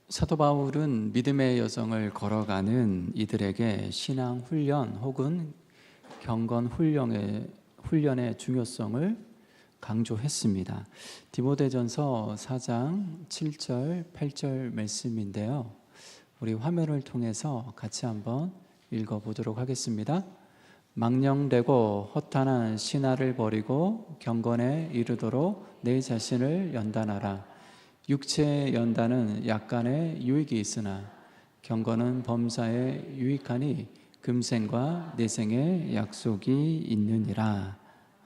사도 바울은 믿음의 여정을 걸어가는 이들에게 신앙 훈련 혹은 경건 훈련의 중요성을 강조했습니다. 디모데전서 4장 7절 8절 말씀인데요. 우리 화면을 통해서 같이 한번 읽어보도록 하겠습니다. 망령되고 허탄한 신화를 버리고 경건에 이르도록 내 자신을 연단하라. 육체의 연단은 약간의 유익이 있으나 경건은 범사에 유익하니 금생과 내생의 약속이 있느니라.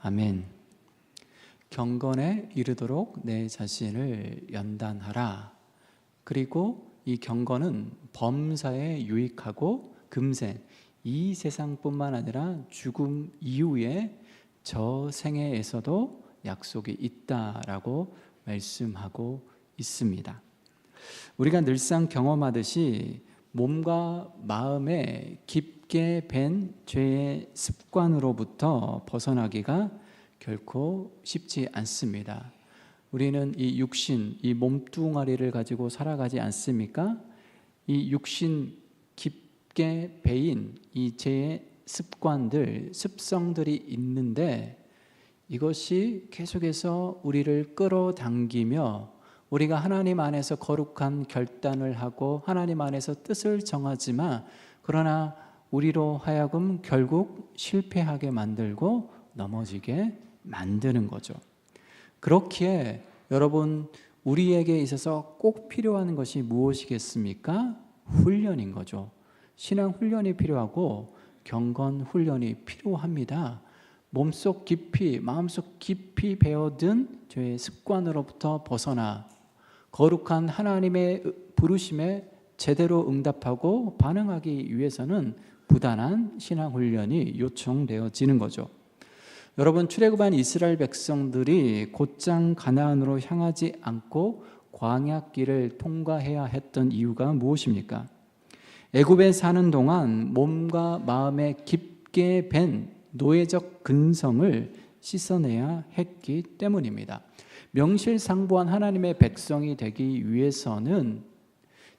아멘. 경건에 이르도록 내 자신을 연단하라. 그리고 이 경건은 범사에 유익하고 금생, 이 세상뿐만 아니라 죽음 이후에 저 생애에서도 약속이 있다라고 말씀하고 있습니다. 우리가 늘상 경험하듯이 몸과 마음에 깊게 밴 죄의 습관으로부터 벗어나기가 결코 쉽지 않습니다. 우리는 이 육신, 이 몸뚱아리를 가지고 살아가지 않습니까? 이 육신 깊게 배인 이 죄의 습관들, 습성들이 있는데 이것이 계속해서 우리를 끌어당기며 우리가 하나님 안에서 거룩한 결단을 하고 하나님 안에서 뜻을 정하지만 그러나 우리로 하여금 결국 실패하게 만들고 넘어지게 만드는 거죠. 그렇기에 여러분, 우리에게 있어서 꼭 필요한 것이 무엇이겠습니까? 훈련인 거죠. 신앙 훈련이 필요하고 경건 훈련이 필요합니다. 몸속 깊이, 마음속 깊이 배어든 죄의 습관으로부터 벗어나 거룩한 하나님의 부르심에 제대로 응답하고 반응하기 위해서는 부단한 신앙 훈련이 요청되어지는 거죠. 여러분, 출애굽한 이스라엘 백성들이 곧장 가나안으로 향하지 않고 광야길을 통과해야 했던 이유가 무엇입니까? 애굽에 사는 동안 몸과 마음에 깊게 밴 노예적 근성을 씻어내야 했기 때문입니다. 명실상부한 하나님의 백성이 되기 위해서는,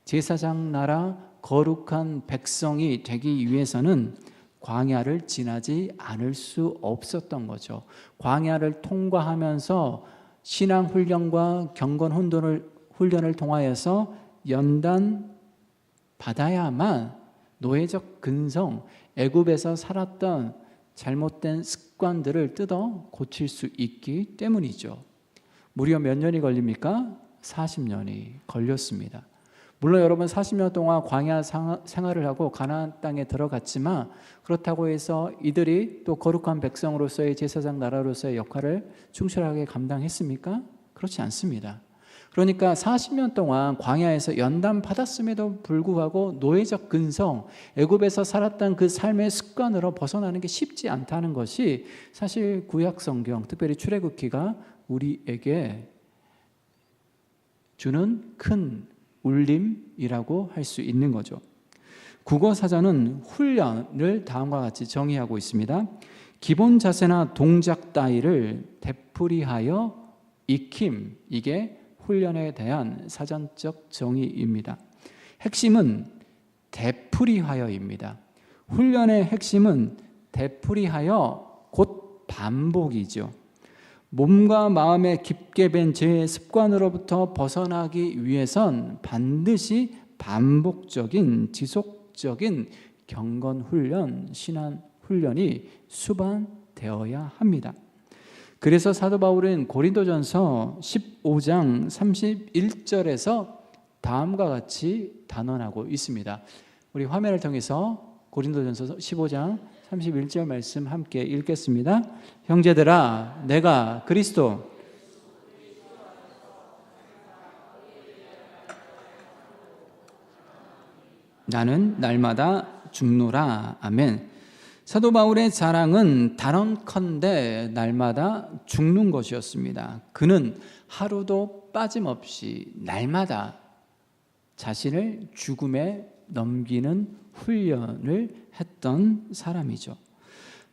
제사장 나라 거룩한 백성이 되기 위해서는 광야를 지나지 않을 수 없었던 거죠. 광야를 통과하면서 신앙 훈련과 경건 훈련을 통하여서 연단 받아야만 노예적 근성, 애굽에서 살았던 잘못된 습관들을 뜯어 고칠 수 있기 때문이죠. 무려 몇 년이 걸립니까? 40년이 걸렸습니다. 물론 여러분 40년 동안 광야 생활을 하고 가나안 땅에 들어갔지만 그렇다고 해서 이들이 또 거룩한 백성으로서의 제사장 나라로서의 역할을 충실하게 감당했습니까? 그렇지 않습니다. 그러니까 40년 동안 광야에서 연단 받았음에도 불구하고 노예적 근성, 애굽에서 살았던 그 삶의 습관으로 벗어나는 게 쉽지 않다는 것이 사실 구약 성경, 특별히 출애굽기가 우리에게 주는 큰 울림이라고 할 수 있는 거죠. 국어사전은 훈련을 다음과 같이 정의하고 있습니다. 기본 자세나 동작 따위를 되풀이하여 익힘, 이게 훈련에 대한 사전적 정의입니다. 핵심은 되풀이하여입니다. 훈련의 핵심은 되풀이하여 곧 반복이죠. 몸과 마음에 깊게 밴 죄의 습관으로부터 벗어나기 위해선 반드시 반복적인 지속적인 경건 훈련, 신앙 훈련이 수반되어야 합니다. 그래서 사도 바울은 고린도전서 15장 31절에서 다음과 같이 단언하고 있습니다. 우리 화면을 통해서 고린도전서 15장 31절 말씀 함께 읽겠습니다. 형제들아, 내가 그리스도 나는 날마다 죽노라. 아멘. 사도 바울의 자랑은 단언컨대 날마다 죽는 것이었습니다. 그는 하루도 빠짐없이 날마다 자신을 죽음에 넘기는 훈련을 했던 사람이죠.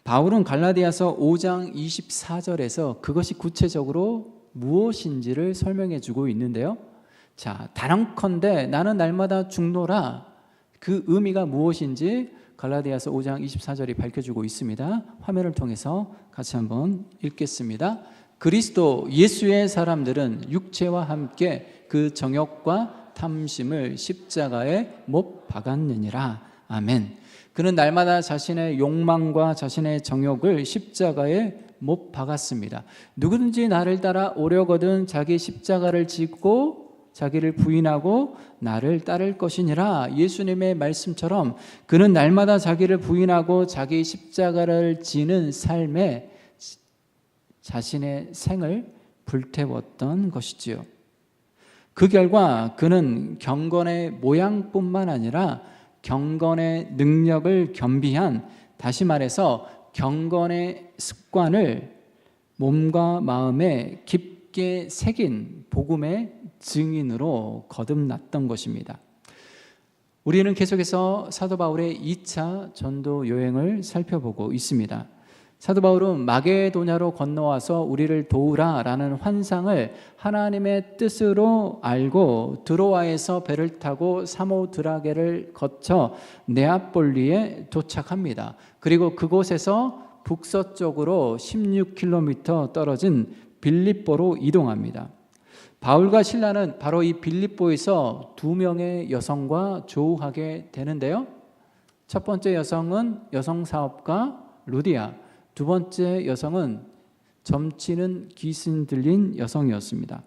바울은 갈라디아서 5장 24절에서 그것이 구체적으로 무엇인지를 설명해 주고 있는데요. 자, 단언컨대 나는 날마다 죽노라. 그 의미가 무엇인지 갈라디아서 5장 24절이 밝혀주고 있습니다. 화면을 통해서 같이 한번 읽겠습니다. 그리스도 예수의 사람들은 육체와 함께 그 정욕과 탐심을 십자가에 못 박았느니라. 아멘. 그는 날마다 자신의 욕망과 자신의 정욕을 십자가에 못 박았습니다. 누구든지 나를 따라 오려거든 자기 십자가를 지고 자기를 부인하고 나를 따를 것이니라. 예수님의 말씀처럼 그는 날마다 자기를 부인하고 자기 십자가를 지는 삶에 자신의 생을 불태웠던 것이지요. 그 결과 그는 경건의 모양뿐만 아니라 경건의 능력을 겸비한, 다시 말해서 경건의 습관을 몸과 마음에 깊게 새긴 복음의 증인으로 거듭났던 것입니다. 우리는 계속해서 사도 바울의 2차 전도 여행을 살펴보고 있습니다. 사도 바울은 마게도냐로 건너와서 우리를 도우라라는 환상을 하나님의 뜻으로 알고 드로아에서 배를 타고 사모드라게를 거쳐 네아폴리에 도착합니다. 그리고 그곳에서 북서쪽으로 16km 떨어진 빌립보로 이동합니다. 바울과 실라는 바로 이 빌립보에서 2명의 여성과 조우하게 되는데요. 첫 번째 여성은 여성사업가 루디아, 두 번째 여성은 점치는 귀신 들린 여성이었습니다.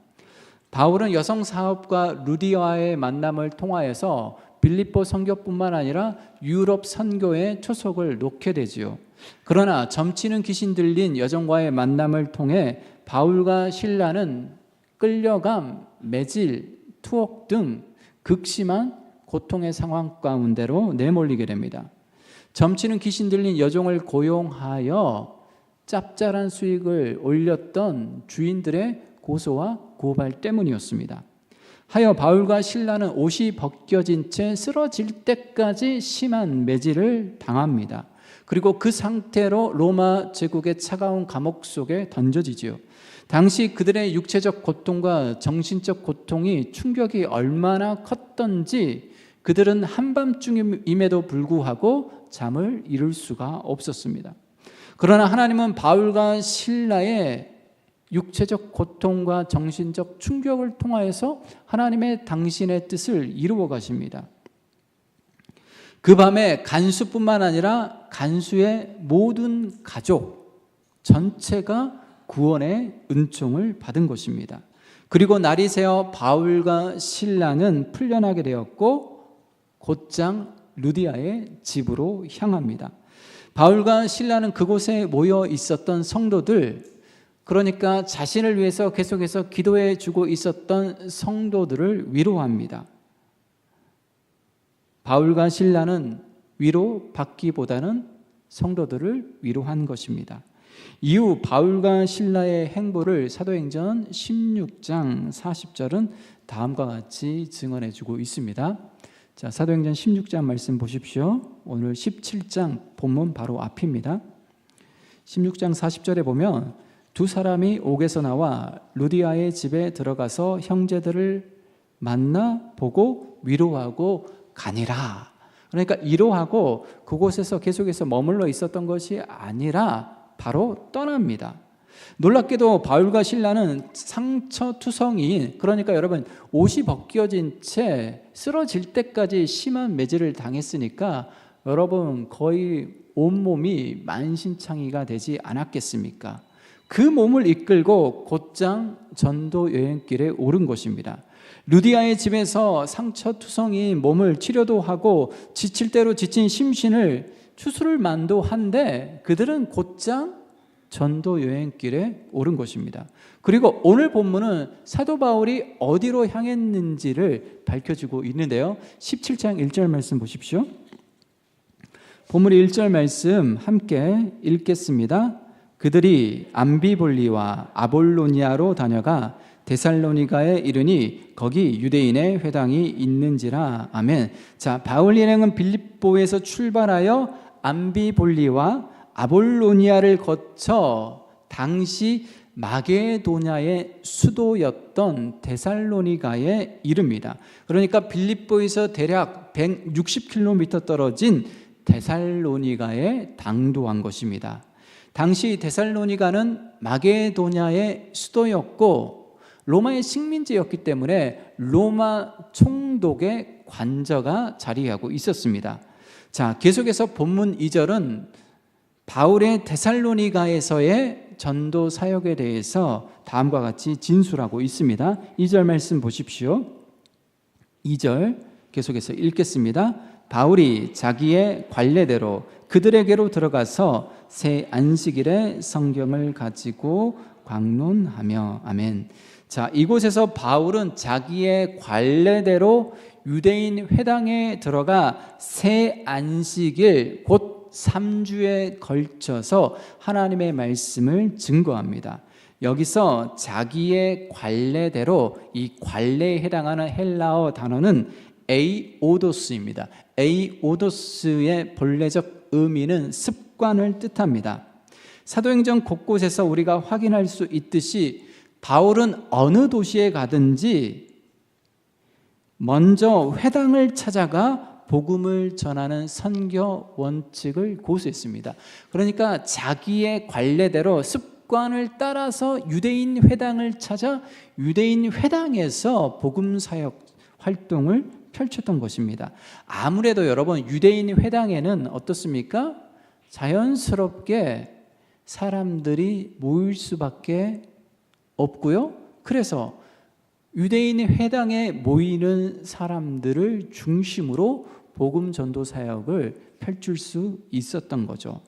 바울은 여성사업가 루디아의 만남을 통하여서 빌립보 선교뿐만 아니라 유럽 선교의 초석을 놓게 되지요. 그러나 점치는 귀신 들린 여정과의 만남을 통해 바울과 실라는 끌려감, 매질, 투옥 등 극심한 고통의 상황 가운데로 내몰리게 됩니다. 점치는 귀신 들린 여종을 고용하여 짭짤한 수익을 올렸던 주인들의 고소와 고발 때문이었습니다. 하여 바울과 실라는 옷이 벗겨진 채 쓰러질 때까지 심한 매질을 당합니다. 그리고 그 상태로 로마 제국의 차가운 감옥 속에 던져지지요. 당시 그들의 육체적 고통과 정신적 고통이 충격이 얼마나 컸던지 그들은 한밤중임에도 불구하고 잠을 이룰 수가 없었습니다. 그러나 하나님은 바울과 실라의 육체적 고통과 정신적 충격을 통하여서 하나님의 당신의 뜻을 이루어 가십니다. 그 밤에 간수뿐만 아니라 간수의 모든 가족 전체가 구원의 은총을 받은 것입니다. 그리고 날이 새어 바울과 실라는 풀려나게 되었고 곧장 루디아의 집으로 향합니다. 바울과 실라는 그곳에 모여 있었던 성도들, 그러니까 자신을 위해서 계속해서 기도해 주고 있었던 성도들을 위로합니다. 바울과 실라는 위로받기보다는 성도들을 위로한 것입니다. 이후 바울과 실라의 행보를 사도행전 16장 40절은 다음과 같이 증언해 주고 있습니다. 자, 사도행전 16장 말씀 보십시오. 오늘 17장 본문 바로 앞입니다. 16장 40절에 보면 두 사람이 옥에서 나와 루디아의 집에 들어가서 형제들을 만나 보고 위로하고 가니라. 그러니까 위로하고 그곳에서 계속해서 머물러 있었던 것이 아니라 바로 떠납니다. 놀랍게도 바울과 실라는 상처투성이인, 그러니까 여러분 옷이 벗겨진 채 쓰러질 때까지 심한 매질을 당했으니까 여러분 거의 온몸이 만신창이가 되지 않았겠습니까? 그 몸을 이끌고 곧장 전도 여행길에 오른 것입니다. 루디아의 집에서 상처투성이인 몸을 치료도 하고 지칠 대로 지친 심신을 추수를 만도한데 그들은 곧장 전도 여행길에 오른 것입니다. 그리고 오늘 본문은 사도 바울이 어디로 향했는지를 밝혀주고 있는데요. 17장 1절 말씀 보십시오. 본문의 1절 말씀 함께 읽겠습니다. 그들이 암비볼리와 아볼로니아로 다녀가 데살로니가에 이르니 거기 유대인의 회당이 있는지라. 아멘. 자, 바울 일행은 빌립보에서 출발하여 암비볼리와 아볼로니아를 거쳐 당시 마게도냐의 수도였던 데살로니가에 이릅니다. 그러니까 빌립보에서 대략 160km 떨어진 데살로니가에 당도한 것입니다. 당시 데살로니가는 마게도냐의 수도였고 로마의 식민지였기 때문에 로마 총독의 관저가 자리하고 있었습니다. 자, 계속해서 본문 2절은 바울의 데살로니가에서의 전도 사역에 대해서 다음과 같이 진술하고 있습니다. 2절 말씀 보십시오. 2절 계속해서 읽겠습니다. 바울이 자기의 관례대로 그들에게로 들어가서 새 안식일에 성경을 가지고 광론하며. 아멘. 자, 이곳에서 바울은 자기의 관례대로 유대인 회당에 들어가 새 안식일 곧 3주에 걸쳐서 하나님의 말씀을 증거합니다. 여기서 자기의 관례대로, 이 관례에 해당하는 헬라어 단어는 에이오도스입니다. 에이오도스의 본래적 의미는 습관을 뜻합니다. 사도행전 곳곳에서 우리가 확인할 수 있듯이 바울은 어느 도시에 가든지 먼저 회당을 찾아가 복음을 전하는 선교 원칙을 고수했습니다. 그러니까 자기의 관례대로 습관을 따라서 유대인 회당을 찾아 유대인 회당에서 복음 사역 활동을 펼쳤던 것입니다. 아무래도 여러분 유대인 회당에는 어떻습니까? 자연스럽게 사람들이 모일 수밖에 없고요. 그래서 유대인 회당에 모이는 사람들을 중심으로 복음 전도 사역을 펼칠 수 있었던 거죠.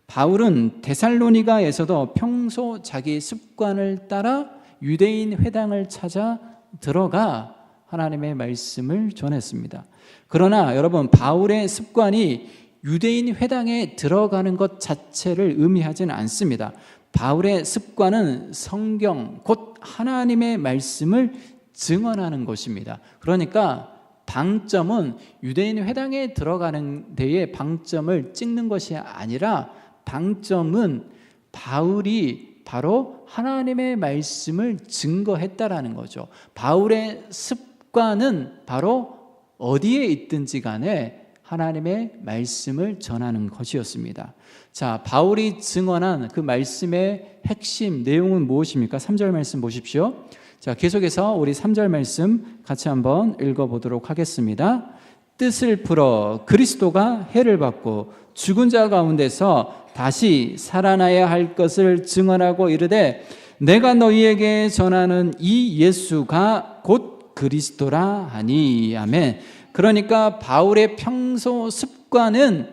바울은 데살로니가에서도 평소 자기 습관을 따라 유대인 회당을 찾아 들어가 하나님의 말씀을 전했습니다. 그러나 여러분, 바울의 습관이 유대인 회당에 들어가는 것 자체를 의미하지는 않습니다. 바울의 습관은 성경, 곧 하나님의 말씀을 증언하는 것입니다. 그러니까 방점은 유대인 회당에 들어가는 데에 방점을 찍는 것이 아니라 방점은 바울이 바로 하나님의 말씀을 증거했다라는 거죠. 바울의 습관은 바로 어디에 있든지 간에 하나님의 말씀을 전하는 것이었습니다. 자, 바울이 증언한 그 말씀의 핵심 내용은 무엇입니까? 3절 말씀 보십시오. 자, 계속해서 우리 3절 말씀 같이 한번 읽어보도록 하겠습니다. 뜻을 풀어 그리스도가 해를 받고 죽은 자 가운데서 다시 살아나야 할 것을 증언하고 이르되 내가 너희에게 전하는 이 예수가 곧 그리스도라 하니. 아멘. 그러니까 바울의 평소 습관은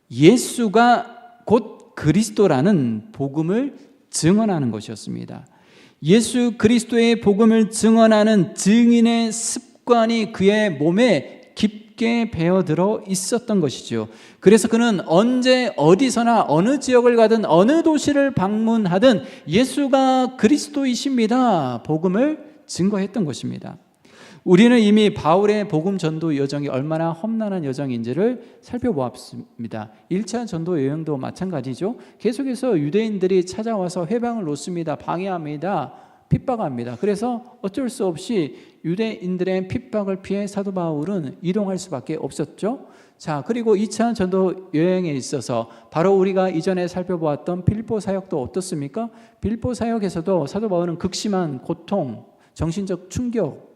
예수가 곧 그리스도라는 복음을 증언하는 것이었습니다. 예수 그리스도의 복음을 증언하는 증인의 습관이 그의 몸에 깊게 배어들어 있었던 것이죠. 그래서 그는 언제 어디서나 어느 지역을 가든 어느 도시를 방문하든 예수가 그리스도이십니다, 복음을 증거했던 것입니다. 우리는 이미 바울의 복음 전도 여정이 얼마나 험난한 여정인지를 살펴보았습니다. 1차 전도 여행도 마찬가지죠. 계속해서 유대인들이 찾아와서 회방을 놓습니다. 방해합니다. 핍박합니다. 그래서 어쩔 수 없이 유대인들의 핍박을 피해 사도 바울은 이동할 수밖에 없었죠. 자, 그리고 2차 전도 여행에 있어서 바로 우리가 이전에 살펴보았던 빌립보 사역도 어떻습니까? 빌립보 사역에서도 사도 바울은 극심한 고통, 정신적 충격,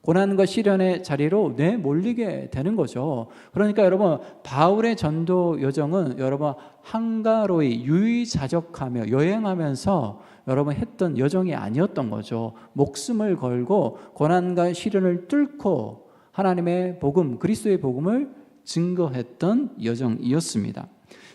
고난과 시련의 자리로 내몰리게 되는 거죠. 그러니까 여러분, 바울의 전도 여정은 여러분 한가로이 유의자적하며 여행하면서 여러분 했던 여정이 아니었던 거죠. 목숨을 걸고 고난과 시련을 뚫고 하나님의 복음, 그리스도의 복음을 증거했던 여정이었습니다.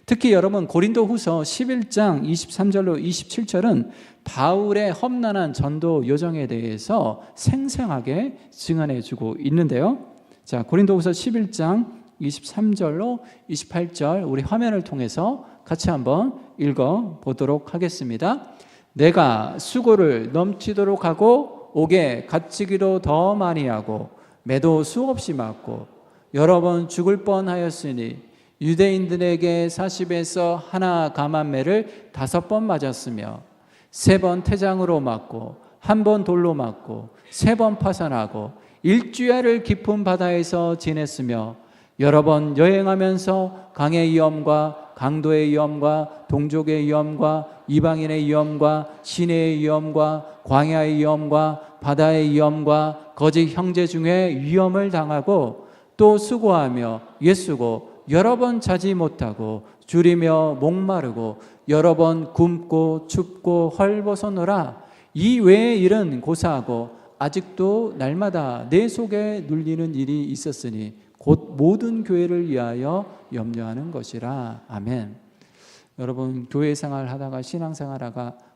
특히 여러분 고린도후서 11장 23절로 27절은 바울의 험난한 전도 여정에 대해서 생생하게 증언해주고 있는데요. 자, 고린도후서 11장 23절로 28절 우리 화면을 통해서 같이 한번 읽어보도록 하겠습니다. 내가 수고를 넘치도록 하고 옥에 갇히기도 더 많이 하고 매도 수없이 맞고 여러 번 죽을 뻔하였으니 유대인들에게 40에서 하나 감한매를 5번 맞았으며 3번 태장으로 맞고 1번 돌로 맞고 3번 파산하고 일주야를 깊은 바다에서 지냈으며 여러 번 여행하면서 강의 위험과 강도의 위험과 동족의 위험과 이방인의 위험과 시내의 위험과 광야의 위험과 바다의 위험과 거짓 형제 중에 위험을 당하고 또 수고하며 애쓰고 여러 번 자지 못하고 줄이며 목마르고 여러 번 굶고 춥고 헐벗어노라. 이 외의 일은 고사하고 아직도 날마다 내 속에 눌리는 일이 있었으니 곧 모든 교회를 위하여 염려하는 것이라. 아멘. 여러분, 교회 생활 하다가 신앙생활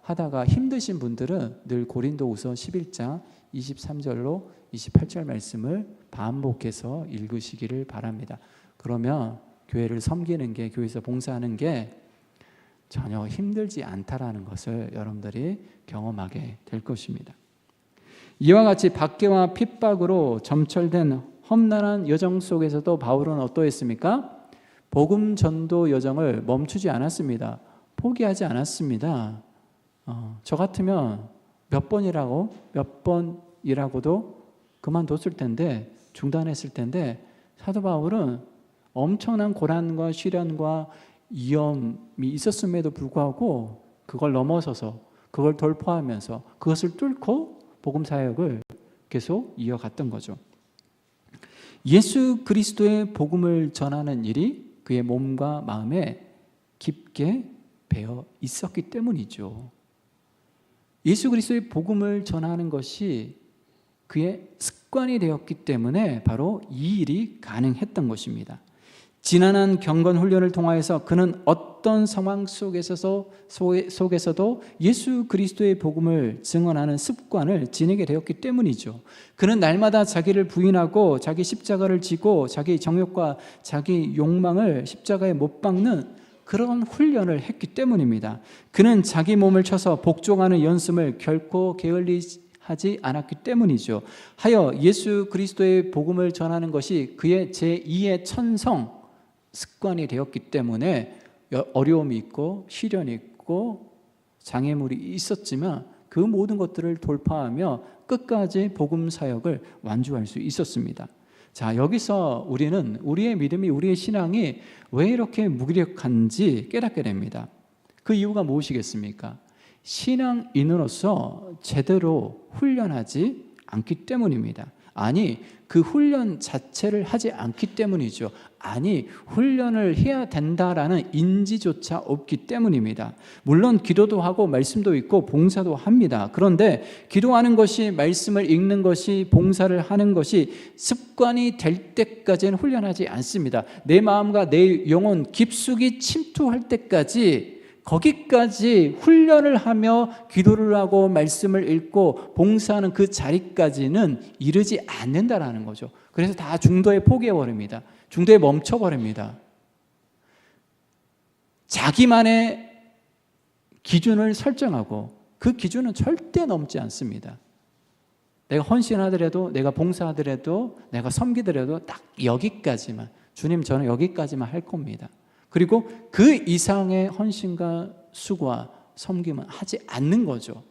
하다가 힘드신 분들은 늘 고린도후서 11장 23절로 28절 말씀을 반복해서 읽으시기를 바랍니다. 그러면 교회를 섬기는 게, 교회에서 봉사하는 게 전혀 힘들지 않다라는 것을 여러분들이 경험하게 될 것입니다. 이와 같이 박해와 핍박으로 점철된 험난한 여정 속에서도 바울은 어떠했습니까? 복음 전도 여정을 멈추지 않았습니다. 포기하지 않았습니다. 저 같으면 몇 번이라고도 그만뒀을 텐데, 중단했을 텐데, 사도 바울은 엄청난 고난과 시련과 위험이 있었음에도 불구하고 그걸 넘어서서, 그걸 돌파하면서 그것을 뚫고 복음 사역을 계속 이어갔던 거죠. 예수 그리스도의 복음을 전하는 일이 그의 몸과 마음에 깊게 배어 있었기 때문이죠. 예수 그리스도의 복음을 전하는 것이 그의 습관이 되었기 때문에 바로 이 일이 가능했던 것입니다. 지난한 경건 훈련을 통하여서 그는 어떤 상황 속에서도 예수 그리스도의 복음을 증언하는 습관을 지니게 되었기 때문이죠. 그는 날마다 자기를 부인하고 자기 십자가를 지고 자기 정욕과 자기 욕망을 십자가에 못 박는 그런 훈련을 했기 때문입니다. 그는 자기 몸을 쳐서 복종하는 연습을 결코 게을리하지 않았기 때문이죠. 하여 예수 그리스도의 복음을 전하는 것이 그의 제2의 천성, 습관이 되었기 때문에 어려움이 있고 시련이 있고 장애물이 있었지만 그 모든 것들을 돌파하며 끝까지 복음 사역을 완주할 수 있었습니다. 자, 여기서 우리는 우리의 믿음이, 우리의 신앙이 왜 이렇게 무기력한지 깨닫게 됩니다. 그 이유가 무엇이겠습니까? 신앙인으로서 제대로 훈련하지 않기 때문입니다. 아니, 그 훈련 자체를 하지 않기 때문이죠. 아니, 훈련을 해야 된다라는 인지조차 없기 때문입니다. 물론 기도도 하고 말씀도 읽고 봉사도 합니다. 그런데 기도하는 것이, 말씀을 읽는 것이, 봉사를 하는 것이 습관이 될 때까지는 훈련하지 않습니다. 내 마음과 내 영혼 깊숙이 침투할 때까지, 거기까지 훈련을 하며 기도를 하고 말씀을 읽고 봉사하는 그 자리까지는 이르지 않는다라는 거죠. 그래서 다 중도에 포기해버립니다. 중도에 멈춰버립니다. 자기만의 기준을 설정하고 그 기준은 절대 넘지 않습니다. 내가 헌신하더라도, 내가 봉사하더라도, 내가 섬기더라도 딱 여기까지만, 주님 저는 여기까지만 할 겁니다. 그리고 그 이상의 헌신과 수고와 섬김은 하지 않는 거죠.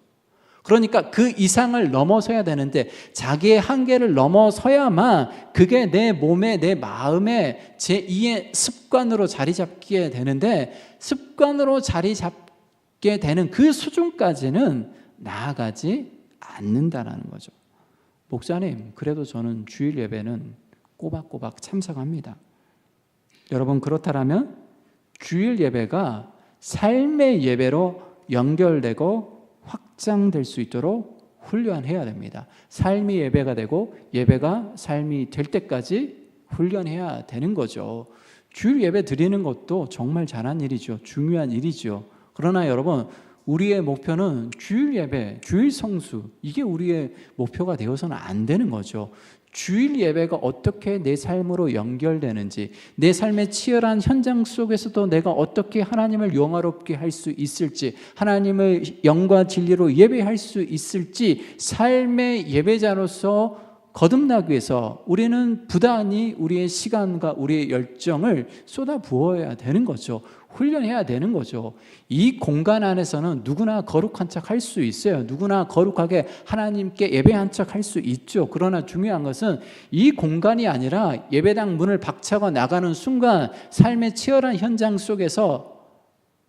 그러니까 그 이상을 넘어서야 되는데 자기의 한계를 넘어서야만 그게 내 몸에, 내 마음에 제2의 습관으로 자리 잡게 되는데, 습관으로 자리 잡게 되는 그 수준까지는 나아가지 않는다라는 거죠. 목사님, 그래도 저는 주일 예배는 꼬박꼬박 참석합니다. 여러분, 그렇다면 주일 예배가 삶의 예배로 연결되고 확장될 수 있도록 훈련해야 됩니다. 삶이 예배가 되고 예배가 삶이 될 때까지 훈련해야 되는 거죠. 주일 예배 드리는 것도 정말 잘한 일이죠. 중요한 일이죠. 그러나 여러분, 우리의 목표는 주일 예배, 주일 성수, 이게 우리의 목표가 되어서는 안 되는 거죠. 주일 예배가 어떻게 내 삶으로 연결되는지, 내 삶의 치열한 현장 속에서도 내가 어떻게 하나님을 영화롭게 할 수 있을지, 하나님을 영과 진리로 예배할 수 있을지, 삶의 예배자로서 거듭나기 위해서 우리는 부단히 우리의 시간과 우리의 열정을 쏟아 부어야 되는 거죠. 훈련해야 되는 거죠. 이 공간 안에서는 누구나 거룩한 척 할 수 있어요. 누구나 거룩하게 하나님께 예배한 척 할 수 있죠. 그러나 중요한 것은 이 공간이 아니라 예배당 문을 박차고 나가는 순간 삶의 치열한 현장 속에서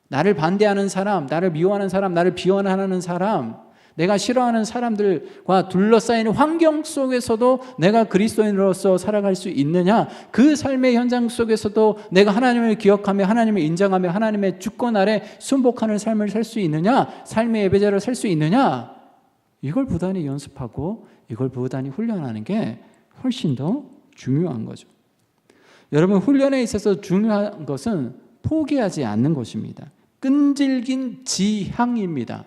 나를 반대하는 사람, 나를 미워하는 사람, 나를 비난하는 사람, 내가 싫어하는 사람들과 둘러싸이는 환경 속에서도 내가 그리스도인으로서 살아갈 수 있느냐? 그 삶의 현장 속에서도 내가 하나님을 기억하며 하나님을 인정하며 하나님의 주권 아래 순복하는 삶을 살 수 있느냐? 삶의 예배자로 살 수 있느냐? 이걸 부단히 연습하고 이걸 부단히 훈련하는 게 훨씬 더 중요한 거죠. 여러분, 훈련에 있어서 중요한 것은 포기하지 않는 것입니다. 끈질긴 지향입니다.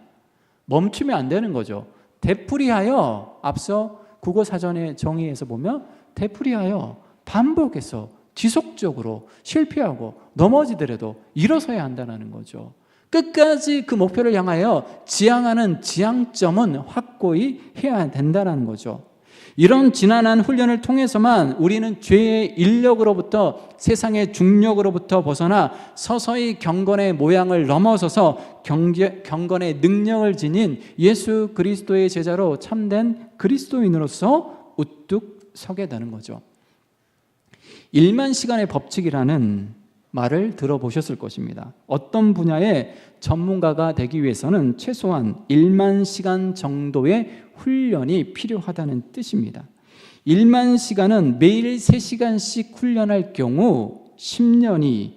멈추면 안 되는 거죠. 되풀이하여, 앞서 국어사전의 정의에서 보면 되풀이하여 반복해서 지속적으로 실패하고 넘어지더라도 일어서야 한다는 거죠. 끝까지 그 목표를 향하여 지향하는 지향점은 확고히 해야 된다는 거죠. 이런 지난한 훈련을 통해서만 우리는 죄의 인력으로부터, 세상의 중력으로부터 벗어나 서서히 경건의 모양을 넘어서서 경건의 능력을 지닌 예수 그리스도의 제자로 참된 그리스도인으로서 우뚝 서게 되는 거죠. 1만 시간의 법칙이라는 말을 들어보셨을 것입니다. 어떤 분야의 전문가가 되기 위해서는 최소한 1만 시간 정도의 훈련이 필요하다는 뜻입니다. 1만 시간은 매일 3시간씩 훈련할 경우 10년이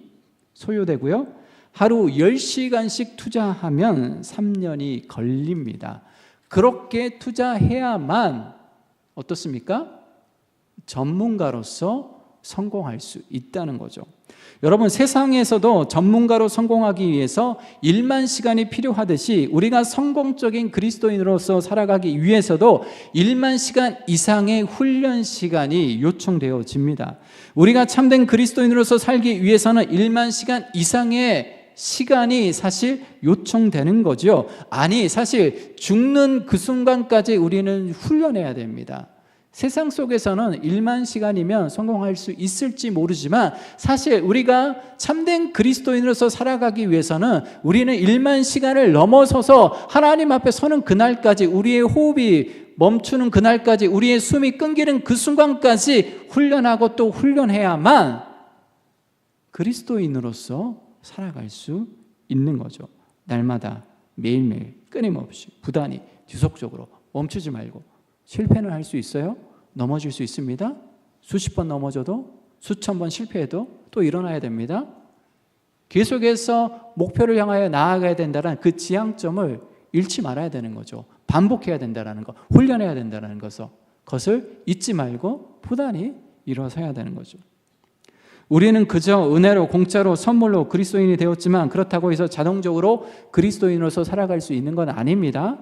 소요되고요. 하루 10시간씩 투자하면 3년이 걸립니다. 그렇게 투자해야만 어떻습니까? 전문가로서 성공할 수 있다는 거죠. 여러분, 세상에서도 전문가로 성공하기 위해서 1만 시간이 필요하듯이 우리가 성공적인 그리스도인으로서 살아가기 위해서도 1만 시간 이상의 훈련 시간이 요청되어집니다. 우리가 참된 그리스도인으로서 살기 위해서는 1만 시간 이상의 시간이 사실 요청되는 거죠. 아니, 사실 죽는 그 순간까지 우리는 훈련해야 됩니다. 세상 속에서는 1만 시간이면 성공할 수 있을지 모르지만 사실 우리가 참된 그리스도인으로서 살아가기 위해서는 우리는 1만 시간을 넘어서서 하나님 앞에 서는 그날까지, 우리의 호흡이 멈추는 그날까지, 우리의 숨이 끊기는 그 순간까지 훈련하고 또 훈련해야만 그리스도인으로서 살아갈 수 있는 거죠. 날마다 매일매일 끊임없이 부단히 지속적으로 멈추지 말고. 실패는 할 수 있어요? 넘어질 수 있습니다. 수십 번 넘어져도, 수천 번 실패해도 또 일어나야 됩니다. 계속해서 목표를 향하여 나아가야 된다는 그 지향점을 잃지 말아야 되는 거죠. 반복해야 된다는 거, 훈련해야 된다는 것을 잊지 말고 부단히 일어서야 되는 거죠. 우리는 그저 은혜로, 공짜로, 선물로 그리스도인이 되었지만 그렇다고 해서 자동적으로 그리스도인으로서 살아갈 수 있는 건 아닙니다.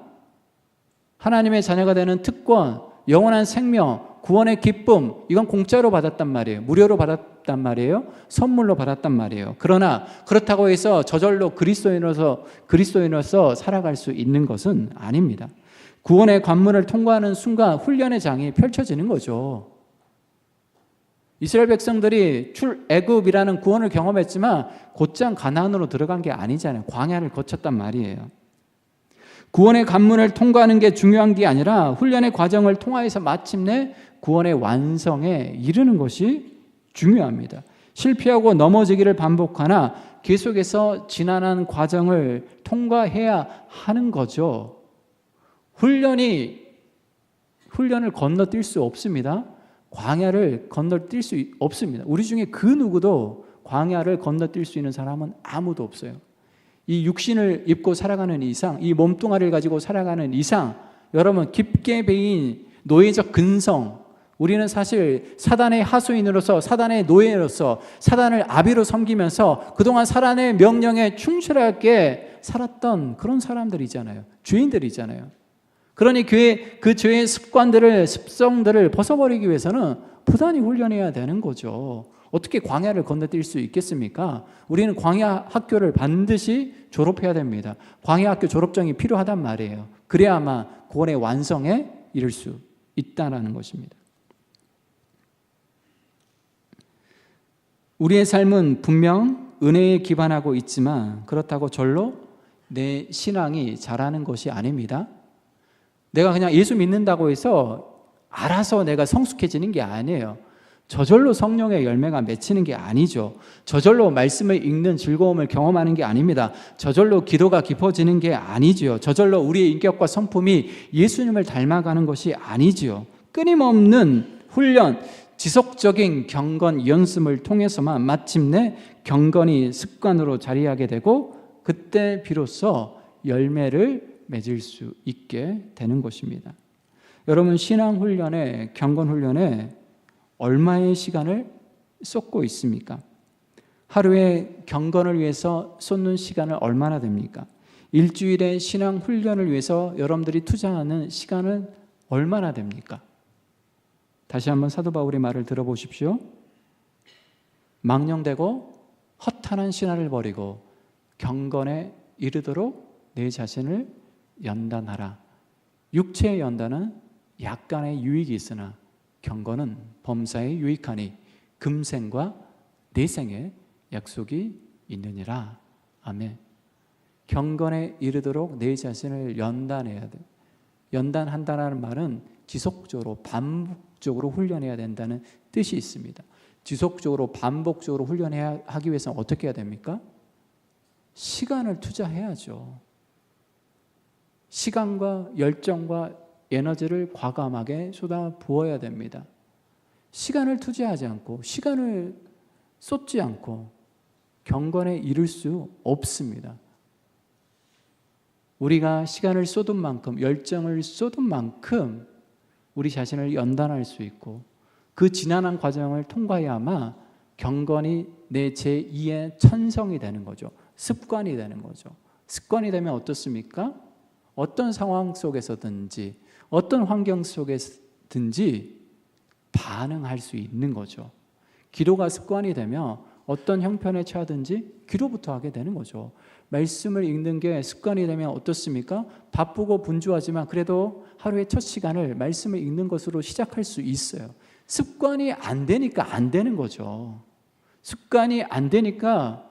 하나님의 자녀가 되는 특권, 영원한 생명, 구원의 기쁨, 이건 공짜로 받았단 말이에요. 무료로 받았단 말이에요. 선물로 받았단 말이에요. 그러나 그렇다고 해서 저절로 그리스도인으로서 살아갈 수 있는 것은 아닙니다. 구원의 관문을 통과하는 순간 훈련의 장이 펼쳐지는 거죠. 이스라엘 백성들이 출애굽이라는 구원을 경험했지만 곧장 가나안으로 들어간 게 아니잖아요. 광야를 거쳤단 말이에요. 구원의 관문을 통과하는 게 중요한 게 아니라 훈련의 과정을 통하여서 마침내 구원의 완성에 이르는 것이 중요합니다. 실패하고 넘어지기를 반복하나 계속해서 지난한 과정을 통과해야 하는 거죠. 훈련을 건너뛸 수 없습니다. 광야를 건너뛸 수 없습니다. 우리 중에 그 누구도 광야를 건너뛸 수 있는 사람은 아무도 없어요. 이 육신을 입고 살아가는 이상, 이 몸뚱아리를 가지고 살아가는 이상, 여러분, 깊게 배인 노예적 근성, 우리는 사실 사단의 하수인으로서, 사단의 노예로서, 사단을 아비로 섬기면서 그동안 사단의 명령에 충실하게 살았던 그런 사람들이잖아요. 죄인들이잖아요. 그러니 그 죄의 습성들을 벗어버리기 위해서는 부단히 훈련해야 되는 거죠. 어떻게 광야를 건너뛸 수 있겠습니까? 우리는 광야 학교를 반드시 졸업해야 됩니다. 광야 학교 졸업증이 필요하단 말이에요. 그래야만 구원의 완성에 이를 수 있다는 것입니다. 우리의 삶은 분명 은혜에 기반하고 있지만 그렇다고 절로 내 신앙이 자라는 것이 아닙니다. 내가 그냥 예수 믿는다고 해서 알아서 내가 성숙해지는 게 아니에요. 저절로 성령의 열매가 맺히는 게 아니죠. 저절로 말씀을 읽는 즐거움을 경험하는 게 아닙니다. 저절로 기도가 깊어지는 게 아니지요. 저절로 우리의 인격과 성품이 예수님을 닮아가는 것이 아니지요. 끊임없는 훈련, 지속적인 경건 연습을 통해서만 마침내 경건이 습관으로 자리하게 되고 그때 비로소 열매를 맺을 수 있게 되는 것입니다. 여러분, 신앙 훈련에, 경건 훈련에 얼마의 시간을 쏟고 있습니까? 하루에 경건을 위해서 쏟는 시간은 얼마나 됩니까? 일주일에 신앙 훈련을 위해서 여러분들이 투자하는 시간은 얼마나 됩니까? 다시 한번 사도 바울의 말을 들어보십시오. 망령되고 허탄한 신화를 버리고 경건에 이르도록 내 자신을 연단하라. 육체의 연단은 약간의 유익이 있으나 경건은 범사에 유익하니 금생과 내생에 약속이 있느니라. 아멘. 경건에 이르도록 내 자신을 연단해야 돼. 연단한다는 말은 지속적으로 반복적으로 훈련해야 된다는 뜻이 있습니다. 지속적으로 반복적으로 훈련해야 하기 위해서는 어떻게 해야 됩니까? 시간을 투자해야죠. 시간과 열정과 에너지를 과감하게 쏟아 부어야 됩니다. 시간을 투자하지 않고 시간을 쏟지 않고 경건에 이를 수 없습니다. 우리가 시간을 쏟은 만큼, 열정을 쏟은 만큼 우리 자신을 연단할 수 있고 그 지난한 과정을 통과해야만 경건이 내 제2의 천성이 되는 거죠. 습관이 되는 거죠. 습관이 되면 어떻습니까? 어떤 상황 속에서든지 어떤 환경 속에든지 반응할 수 있는 거죠. 기도가 습관이 되면 어떤 형편에 처하든지 기도부터 하게 되는 거죠. 말씀을 읽는 게 습관이 되면 어떻습니까? 바쁘고 분주하지만 그래도 하루의 첫 시간을 말씀을 읽는 것으로 시작할 수 있어요. 습관이 안 되니까 안 되는 거죠. 습관이 안 되니까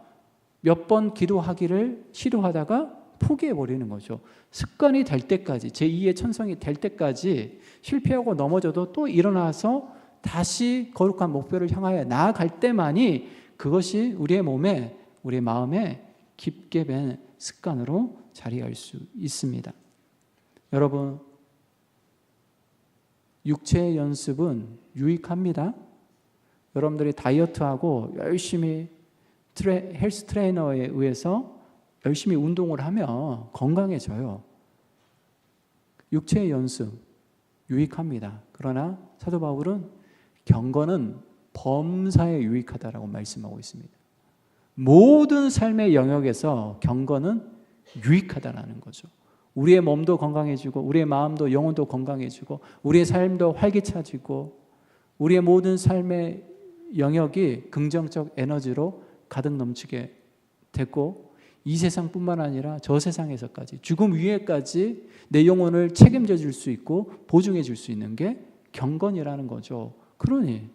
몇 번 기도하기를 시도하다가 포기해버리는 거죠. 습관이 될 때까지, 제2의 천성이 될 때까지 실패하고 넘어져도 또 일어나서 다시 거룩한 목표를 향하여 나아갈 때만이 그것이 우리의 몸에, 우리의 마음에 깊게 밴 습관으로 자리할 수 있습니다. 여러분, 육체의 연습은 유익합니다. 여러분들이 다이어트하고 열심히 헬스 트레이너에 의해서 열심히 운동을 하면 건강해져요. 육체의 연습 유익합니다. 그러나 사도 바울은 경건은 범사에 유익하다라고 말씀하고 있습니다. 모든 삶의 영역에서 경건은 유익하다라는 거죠. 우리의 몸도 건강해지고 우리의 마음도 영혼도 건강해지고 우리의 삶도 활기차지고 우리의 모든 삶의 영역이 긍정적 에너지로 가득 넘치게 되고 이 세상뿐만 아니라 저 세상에서까지 죽음 위에까지 내 영혼을 책임져 줄 수 있고 보증해 줄 수 있는 게 경건이라는 거죠. 그러니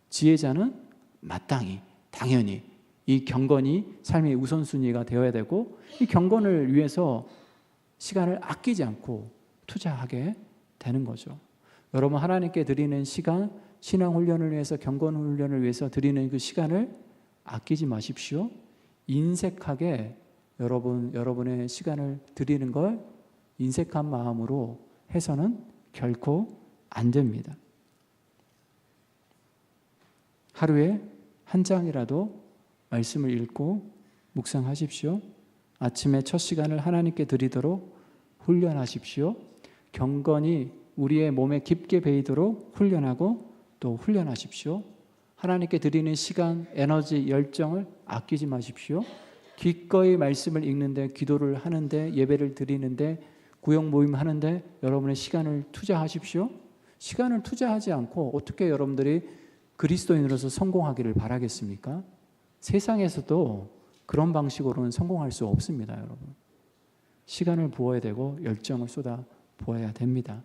지혜자는 마땅히 당연히 이 경건이 삶의 우선순위가 되어야 되고 이 경건을 위해서 시간을 아끼지 않고 투자하게 되는 거죠. 여러분, 하나님께 드리는 시간, 신앙 훈련을 위해서, 경건 훈련을 위해서 드리는 그 시간을 아끼지 마십시오. 인색하게 여러분의 시간을 드리는 걸 인색한 마음으로 해서는 결코 안 됩니다. 하루에 한 장이라도 말씀을 읽고 묵상하십시오. 아침에 첫 시간을 하나님께 드리도록 훈련하십시오. 경건이 우리의 몸에 깊게 배이도록 훈련하고 또 훈련하십시오. 하나님께 드리는 시간, 에너지, 열정을 아끼지 마십시오. 기꺼이 말씀을 읽는데, 기도를 하는데, 예배를 드리는데, 구역 모임 하는데 여러분의 시간을 투자하십시오. 시간을 투자하지 않고 어떻게 여러분들이 그리스도인으로서 성공하기를 바라겠습니까? 세상에서도 그런 방식으로는 성공할 수 없습니다, 여러분. 시간을 부어야 되고 열정을 쏟아 부어야 됩니다.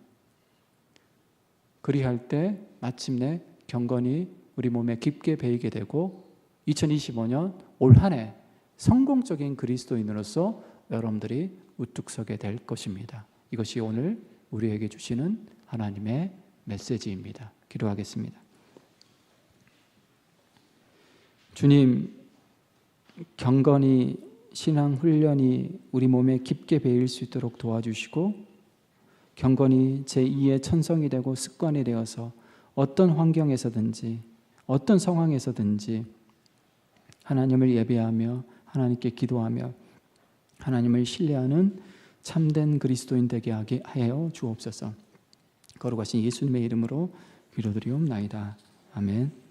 그리할 때 마침내 경건이 우리 몸에 깊게 배이게 되고 2025년 올 한 해 성공적인 그리스도인으로서 여러분들이 우뚝 서게 될 것입니다. 이것이 오늘 우리에게 주시는 하나님의 메시지입니다. 기도하겠습니다. 주님, 경건이 신앙 훈련이 우리 몸에 깊게 배일 수 있도록 도와주시고 경건이 제2의 천성이 되고 습관이 되어서 어떤 환경에서든지 어떤 상황에서든지 하나님을 예배하며 하나님께 기도하며 하나님을 신뢰하는 참된 그리스도인 되게 하게 하여 주옵소서. 거룩하신 예수님의 이름으로 기도드리옵나이다. 아멘.